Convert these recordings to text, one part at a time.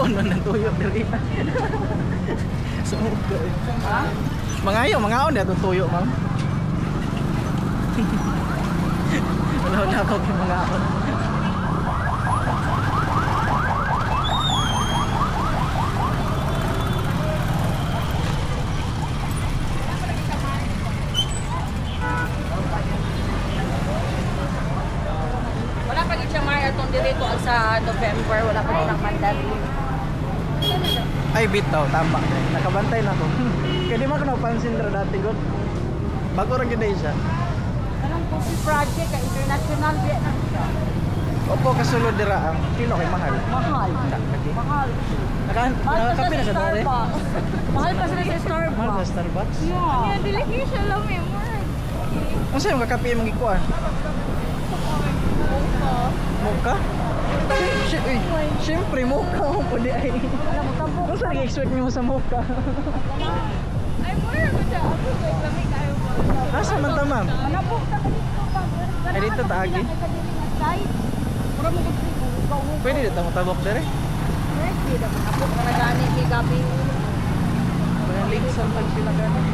Kuon man ang tuyo diri. Sumuko. Ha? Mangayo, mangaon na itong tuyo, ma'am. Wala na ako yung mangaon. Wala pa siya marathon dito sa November, wala pa rin ang Mandarin. Ay, bitaw, tama. Nakabantay na ako. Kaya di mo ako napansin dira dati, God. Bago rin ganda siya. Anong po si project, international Vietnam siya. Opo, kasulod dira ang kilo kay mahal. Mahal. Lagi. Mahal. Nakakapi na sa dati. Mahal pa sila sa Starbucks. Mahal sa Starbucks? Yeah. Yeah, delegation lang eh, more. Ano sa'yo makakapi yung magikuan? Mocha? Siyempre, mocha mo po di ay. Alam mo, tambo. Kung saan nag-expect mo sa mocha? Ay, more ko siya. Ako, like, lamig kayo mo. Asa man ta, ma'am? Manapok na dito pa. Ay, dito taagi. Mura mo gusto. Pwede dito mo tabok dere? Pwede na manapok na nagani kay gabi. Kaya link sa tag sila gano'n.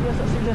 Biasa sila.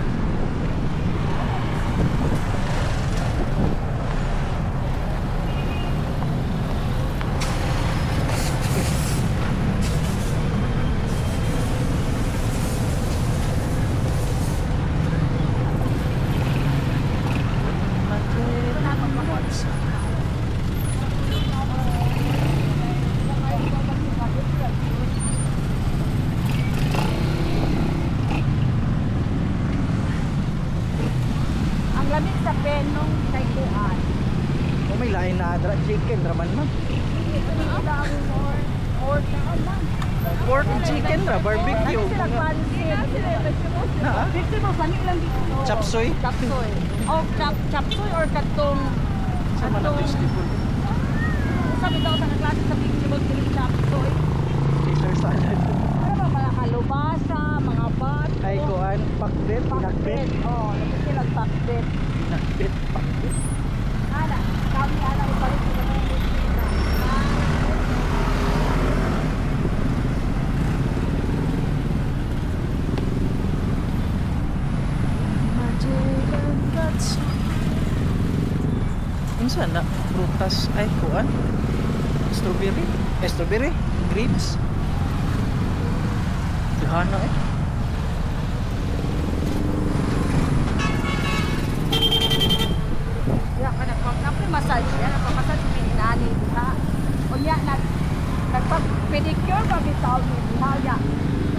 Ang lamig sa penong kay Kuan. Oh, may lain na chicken raman, ma'am. Pork na man. Pork and chicken ra, barbecue. Sila pansit. Na, ah? Vegetable, sani lang dito. Chop suey? Chop suey. Oh, chop suey or katong Sama na vegetable. sabi daw sa klase sa vegetable kiling chop suey. Caesar salad. Ano ba mga kalubasa, mga bat. Ay, kuan, pakbet, Pakbet. Oh, lagi silang pakbet. pinakbet, pakbet. Ana, kami ana ibalik ko na yung Unsa na prutas ay kuan? Strawberry? Strawberry? Grapes? Dihana eh. ya kana massage yan, nagpa-massage si Nani ha. O niya nagpa-pedicure pa bitaw ni Naya.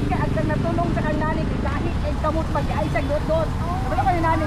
Kaya ang natulong sa kanani kahit ay kamot mag-ay sa dot. Sabi ko ni Nani